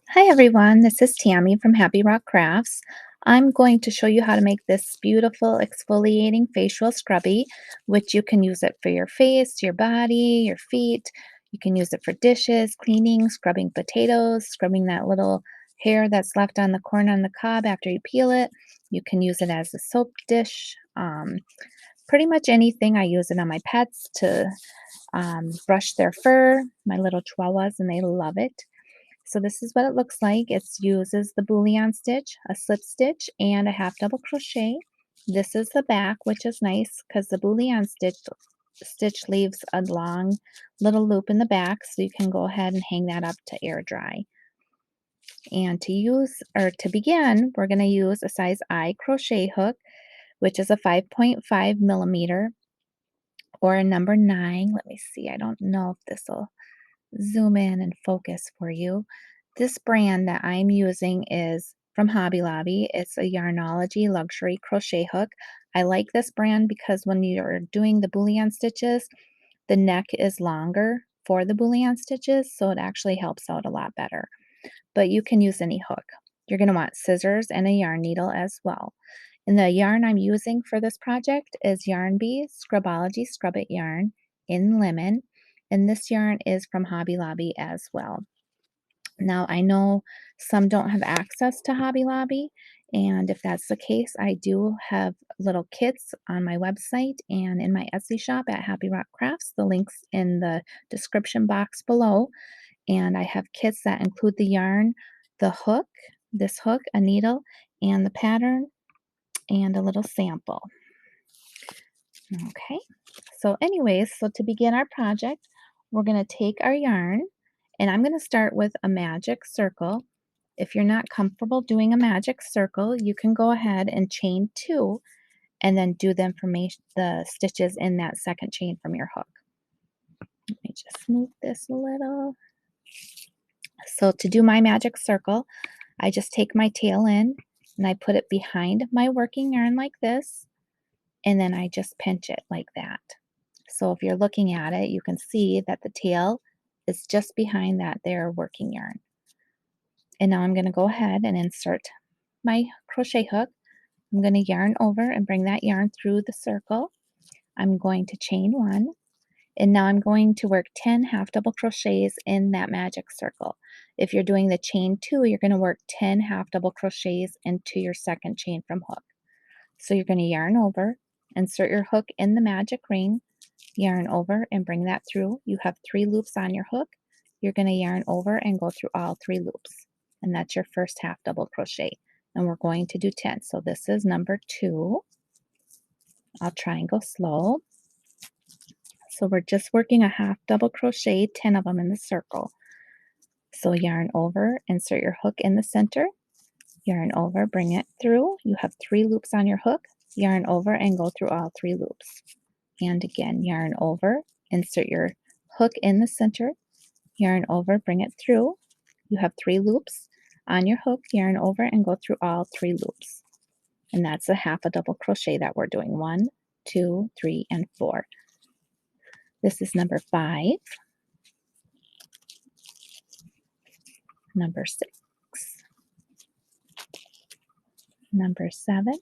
Hi everyone, this is Tammy from Happy Rock Crafts. I'm going to show you how to make this beautiful exfoliating facial scrubby, which you can use it for your face, your body, your feet. You can use it for dishes, cleaning, scrubbing potatoes, scrubbing that little hair that's left on the corn on the cob after you peel it. You can use it as a soap dish. Pretty much anything. I use it on my pets to brush their fur, my little chihuahuas, and they love it. So this is what it looks like. It uses the bullion stitch, a slip stitch, and a half double crochet. This is the back, which is nice because the bullion stitch leaves a long little loop in the back, so you can go ahead and hang that up to air dry. And to begin, we're going to use a size I crochet hook, which is a 5.5 millimeter or a number 9. Let me see. I don't know if this will zoom in and focus for you. This brand that I'm using is from Hobby Lobby. It's a Yarnology Luxury Crochet Hook. I like this brand because when you're doing the bullion stitches, the neck is longer for the bullion stitches, so it actually helps out a lot better. But you can use any hook. You're going to want scissors and a yarn needle as well. And the yarn I'm using for this project is Yarn Bee Scrubology Scrub It yarn in lemon. And this yarn is from Hobby Lobby as well. Now, I know some don't have access to Hobby Lobby, and if that's the case, I do have little kits on my website and in my Etsy shop at Happy Rock Crafts. The link's in the description box below, and I have kits that include the yarn, the hook, this hook, a needle, and the pattern, and a little sample. Okay, so anyways, so to begin our project, we're going to take our yarn, and I'm going to start with a magic circle. If you're not comfortable doing a magic circle, you can go ahead and chain 2 and then do the stitches in that second chain from your hook. Let me just move this a little. So to do my magic circle, I just take my tail in and I put it behind my working yarn like this, and then I just pinch it like that. So if you're looking at it, you can see that the tail is just behind that there working yarn. And now I'm going to go ahead and insert my crochet hook. I'm going to yarn over and bring that yarn through the circle. I'm going to chain 1, and now I'm going to work 10 half double crochets in that magic circle. If you're doing the chain 2, you're going to work 10 half double crochets into your second chain from hook. So you're going to yarn over, insert your hook in the magic ring, yarn over and bring that through. You have 3 loops on your hook. You're going to yarn over and go through all 3 loops. And that's your first half double crochet. And we're going to do 10. So this is number 2. I'll try and go slow. So we're just working a half double crochet, 10 of them in the circle. So yarn over, insert your hook in the center, yarn over, bring it through. You have 3 loops on your hook, yarn over and go through all 3 loops. And again, yarn over, insert your hook in the center, yarn over, bring it through. You have 3 loops on your hook, yarn over and go through all 3 loops. And that's a half a double crochet that we're doing. 1, 2, 3, and 4. This is number 5, number 6, number 7.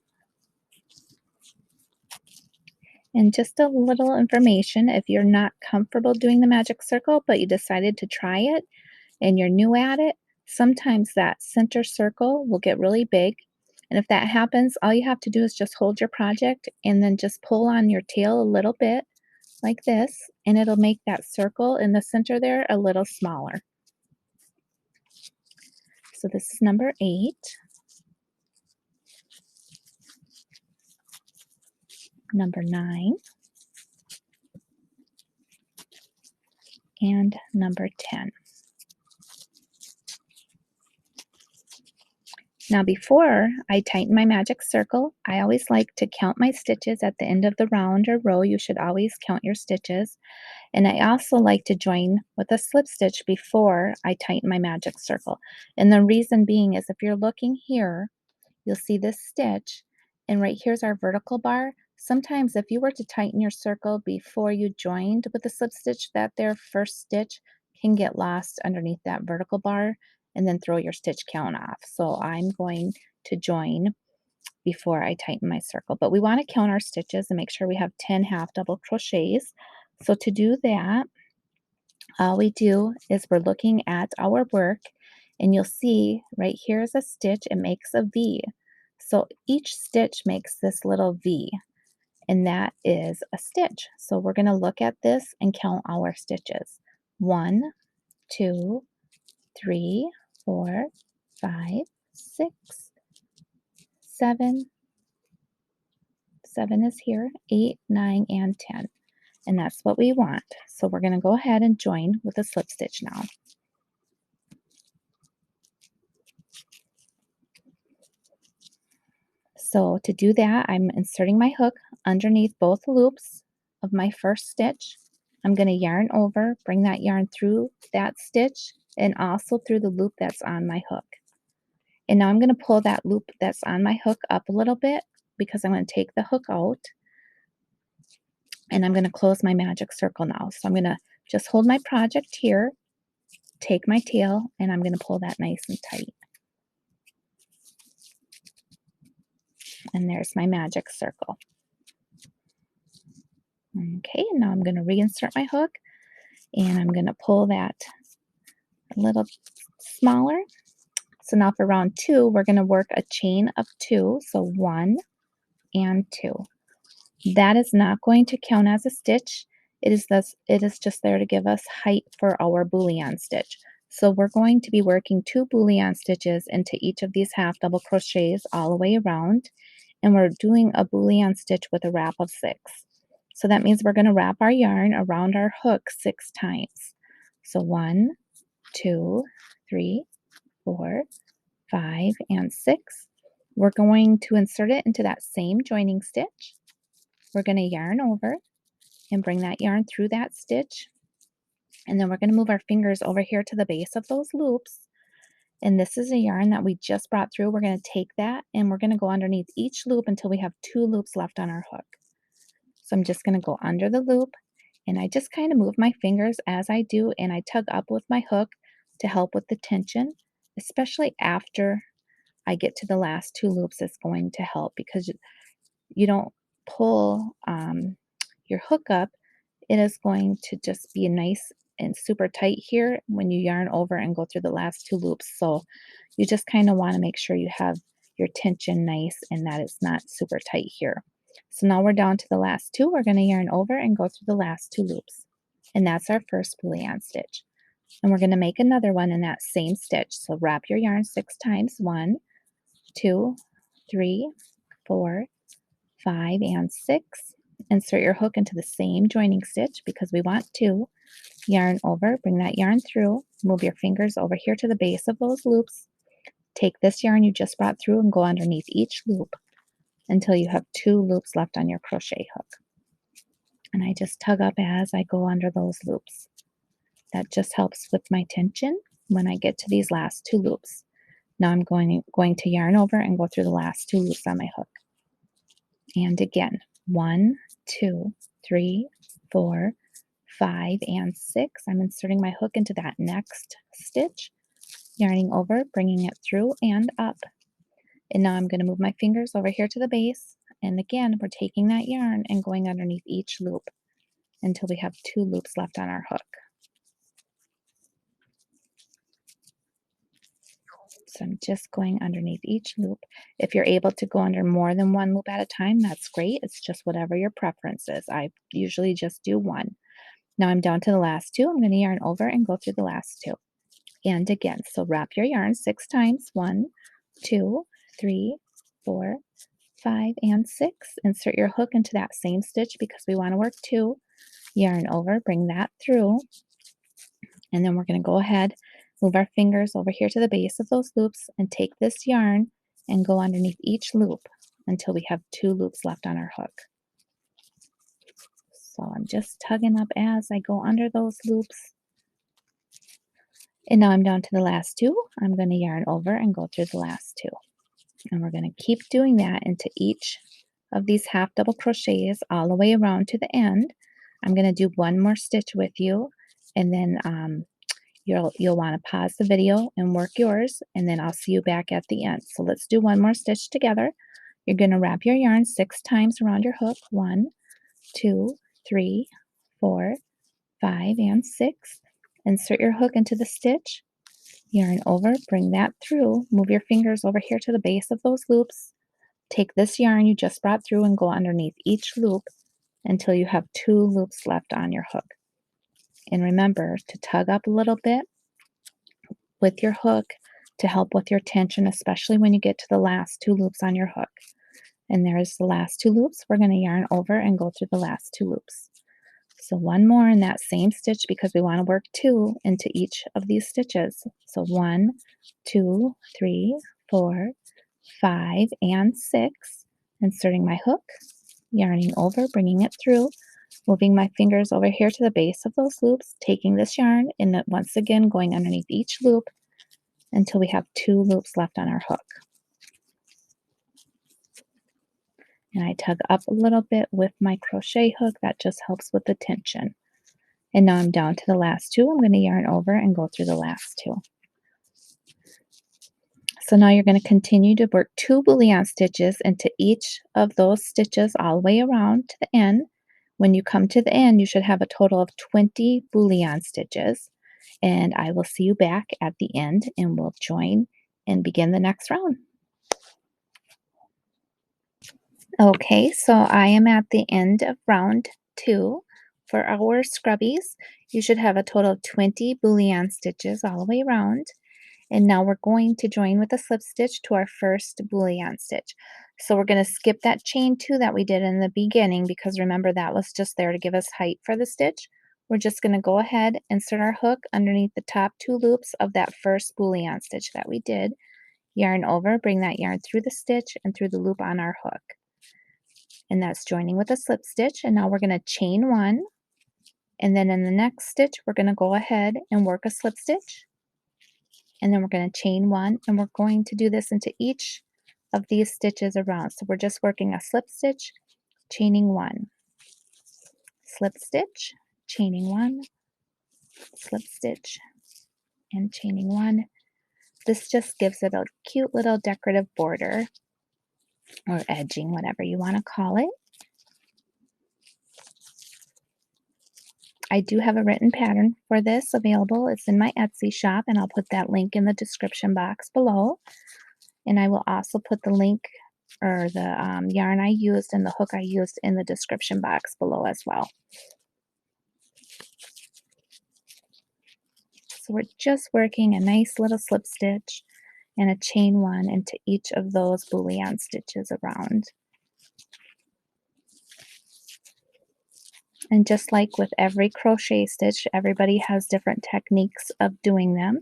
And just a little information, if you're not comfortable doing the magic circle, but you decided to try it and you're new at it, sometimes that center circle will get really big. And if that happens, all you have to do is just hold your project and then just pull on your tail a little bit like this, and it'll make that circle in the center there a little smaller. So this is number 8, number 9, and number 10. Now before I tighten my magic circle, I always like to count my stitches at the end of the round or row. You should always count your stitches. And I also like to join with a slip stitch before I tighten my magic circle. And the reason being is if you're looking here, you'll see this stitch, and right here's our vertical bar. Sometimes if you were to tighten your circle before you joined with the slip stitch, that there first stitch can get lost underneath that vertical bar, and then throw your stitch count off. So I'm going to join before I tighten my circle. But we want to count our stitches and make sure we have 10 half double crochets. So to do that, all we do is we're looking at our work, and you'll see right here is a stitch. It makes a V. So each stitch makes this little V, and that is a stitch. So we're going to look at this and count our stitches. 1, 2, 3, 4, 5, 6, 7. 7 is here, 8, 9, and 10. And that's what we want. So we're going to go ahead and join with a slip stitch now. So to do that, I'm inserting my hook underneath both loops of my first stitch. I'm going to yarn over, bring that yarn through that stitch and also through the loop that's on my hook. And now I'm going to pull that loop that's on my hook up a little bit because I'm going to take the hook out, and I'm going to close my magic circle now. So I'm going to just hold my project here, take my tail, and I'm going to pull that nice and tight. And there's my magic circle. Okay, now I'm going to reinsert my hook, and I'm going to pull that a little smaller. So now for round 2, we're going to work a chain of 2. So 1 and 2. That is not going to count as a stitch. It is just there to give us height for our bullion stitch. So we're going to be working 2 bullion stitches into each of these half double crochets all the way around, and we're doing a bullion stitch with a wrap of 6. So that means we're going to wrap our yarn around our hook 6 times. So 1, 2, 3, 4, 5, and 6. We're going to insert it into that same joining stitch. We're going to yarn over and bring that yarn through that stitch. And then we're going to move our fingers over here to the base of those loops. And this is a yarn that we just brought through. We're going to take that and we're going to go underneath each loop until we have 2 loops left on our hook. So I'm just going to go under the loop, and I just kind of move my fingers as I do, and I tug up with my hook to help with the tension, especially after I get to the last 2 loops. It's going to help because you don't pull your hook up. It is going to just be nice and super tight here when you yarn over and go through the last 2 loops. So you just kind of want to make sure you have your tension nice and that it's not super tight here. So now we're down to the last 2. We're going to yarn over and go through the last 2 loops. And that's our first bullion stitch. And we're going to make another one in that same stitch. So wrap your yarn 6 times. 1, 2, 3, 4, 5, and 6. Insert your hook into the same joining stitch because we want 2. Yarn over, bring that yarn through, move your fingers over here to the base of those loops. Take this yarn you just brought through and go underneath each loop until you have 2 loops left on your crochet hook. And I just tug up as I go under those loops. That just helps with my tension when I get to these last 2 loops. Now I'm going to yarn over and go through the last 2 loops on my hook. And again, 1, 2, 3, 4, 5, and 6. I'm inserting my hook into that next stitch, yarning over, bringing it through and up. And now I'm going to move my fingers over here to the base. And again, we're taking that yarn and going underneath each loop until we have 2 loops left on our hook. So I'm just going underneath each loop. If you're able to go under more than 1 loop at a time, that's great. It's just whatever your preference is. I usually just do 1. Now I'm down to the last 2. I'm going to yarn over and go through the last 2. And again, so wrap your yarn 6 times. 1, 2, 3, 4, 5, and 6. Insert your hook into that same stitch because we want to work 2. Yarn over, bring that through. And then we're going to go ahead, move our fingers over here to the base of those loops and take this yarn and go underneath each loop until we have 2 loops left on our hook. So I'm just tugging up as I go under those loops. And now I'm down to the last 2. I'm going to yarn over and go through the last 2. And we're going to keep doing that into each of these half double crochets all the way around to the end. I'm going to do one more stitch with you, and then You'll want to pause the video and work yours, and then I'll see you back at the end. So let's do one more stitch together. You're going to wrap your yarn 6 times around your hook. 1, 2, 3, 4, 5, and 6. Insert your hook into the stitch, yarn over, bring that through, move your fingers over here to the base of those loops. Take this yarn you just brought through and go underneath each loop until you have 2 loops left on your hook. And remember to tug up a little bit with your hook to help with your tension, especially when you get to the last 2 loops on your hook. And there's the last 2 loops. We're going to yarn over and go through the last 2 loops. So one more in that same stitch because we want to work 2 into each of these stitches. So 1, 2, 3, 4, 5, and 6. Inserting my hook, yarning over, bringing it through, moving my fingers over here to the base of those loops, taking this yarn and once again going underneath each loop until we have 2 loops left on our hook. And I tug up a little bit with my crochet hook. That just helps with the tension. And now I'm down to the last 2. I'm going to yarn over and go through the last 2. So now you're going to continue to work 2 bullion stitches into each of those stitches all the way around to the end. When you come to the end, you should have a total of 20 bullion stitches. And I will see you back at the end and we'll join and begin the next round. Okay, so I am at the end of round 2 for our scrubbies. You should have a total of 20 bullion stitches all the way around. And now we're going to join with a slip stitch to our first bullion stitch. So we're going to skip that chain 2 that we did in the beginning because remember that was just there to give us height for the stitch. We're just going to go ahead, insert our hook underneath the top 2 loops of that first bullion stitch that we did. Yarn over, bring that yarn through the stitch and through the loop on our hook. And that's joining with a slip stitch. And now we're going to chain 1. And then in the next stitch, we're going to go ahead and work a slip stitch. And then we're going to chain 1. And we're going to do this into each of these stitches around. So we're just working a slip stitch, chaining 1. Slip stitch, chaining 1. Slip stitch, and chaining 1. This just gives it a cute little decorative border or edging, whatever you want to call it. I do have a written pattern for this available. It's in my Etsy shop, and I'll put that link in the description box below. And I will also put the link or the yarn I used and the hook I used in the description box below as well. So we're just working a nice little slip stitch and a chain 1 into each of those bullion stitches around. And just like with every crochet stitch, everybody has different techniques of doing them.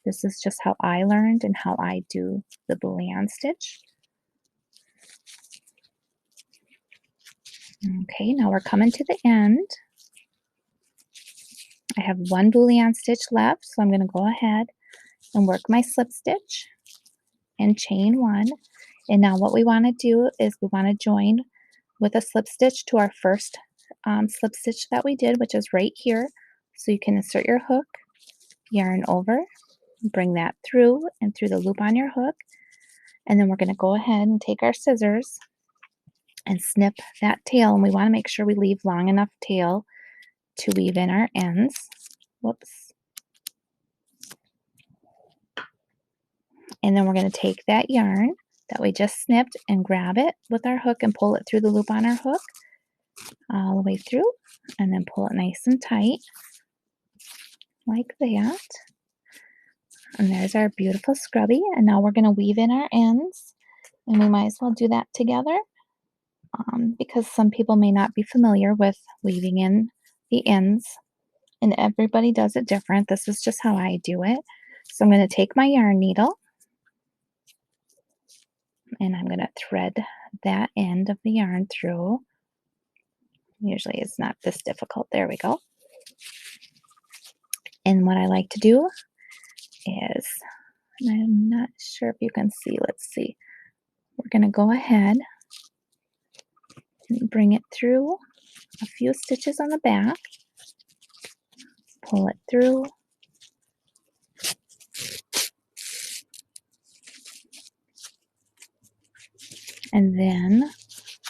This is just how I learned and how I do the bullion stitch. Okay, now we're coming to the end. I have 1 bullion stitch left, so I'm going to go ahead and work my slip stitch and chain 1. And now what we want to do is we want to join with a slip stitch to our first slip stitch that we did, which is right here. So you can insert your hook, yarn over, bring that through and through the loop on your hook. And then we're going to go ahead and take our scissors and snip that tail. And we want to make sure we leave long enough tail to weave in our ends. Whoops. And then we're going to take that yarn that we just snipped and grab it with our hook and pull it through the loop on our hook all the way through, and then pull it nice and tight like that. And there's our beautiful scrubby. And now we're going to weave in our ends, and we might as well do that together because some people may not be familiar with weaving in the ends, and everybody does it different. This is just how I do it. So I'm going to take my yarn needle and I'm going to thread that end of the yarn through. Usually it's not this difficult. There we go. And what I like to do is, and I'm not sure if you can see, let's see. We're going to go ahead and bring it through a few stitches on the back, pull it through, And then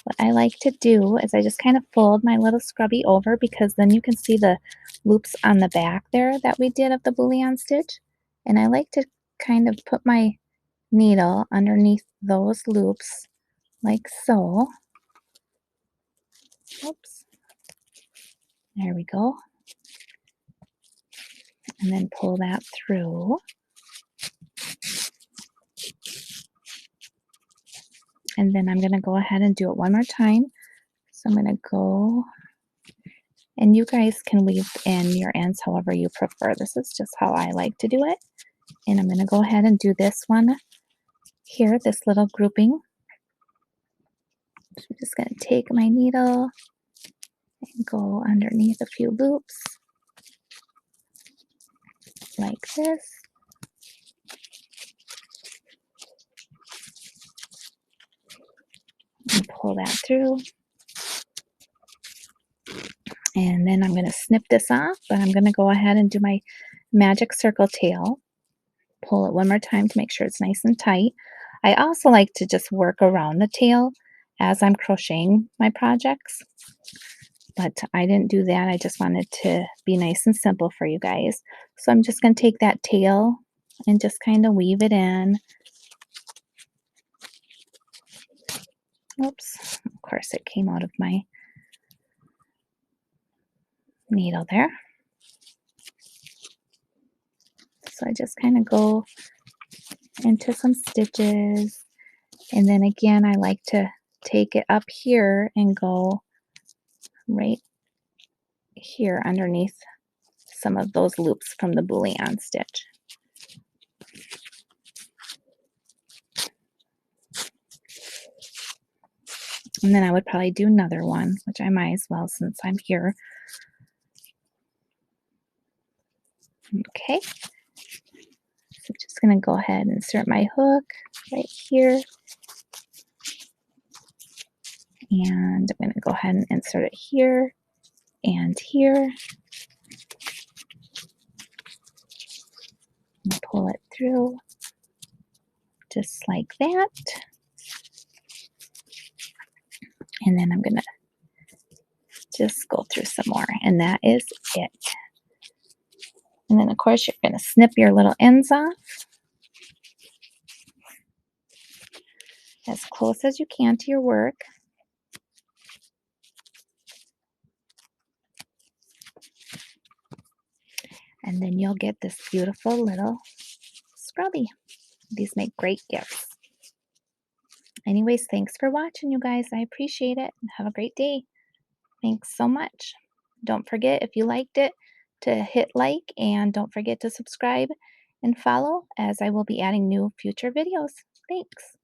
what I like to do is I just kind of fold my little scrubby over because then you can see the loops on the back there that we did of the bullion stitch. And I like to kind of put my needle underneath those loops like so. Oops. There we go. And then pull that through. And then I'm going to go ahead and do it one more time. So I'm going to go, and you guys can weave in your ends however you prefer. This is just how I like to do it. And I'm going to go ahead and do this one here, this little grouping. So I'm just going to take my needle and go underneath a few loops like this. And pull that through. And then I'm going to snip this off, but I'm going to go ahead and do my magic circle tail. Pull it one more time to make sure it's nice and tight. I also like to just work around the tail as I'm crocheting my projects, but I didn't do that. I just wanted to be nice and simple for you guys. So I'm just going to take that tail and just kind of weave it in. Oops, of course it came out of my needle there. So I just kind of go into some stitches, and then again I like to take it up here and go right here underneath some of those loops from the bullion stitch. And then I would probably do another one, which I might as well since I'm here. Okay, so just going to go ahead and insert my hook right here. And I'm going to go ahead and insert it here and here. And pull it through just like that. And then I'm going to just go through some more, and that is it. And then of course you're going to snip your little ends off as close as you can to your work. And then you'll get this beautiful little scrubby. These make great gifts. Anyways, thanks for watching, you guys. I appreciate it. Have a great day. Thanks so much. Don't forget, if you liked it, to hit like, and don't forget to subscribe and follow, as I will be adding new future videos. Thanks.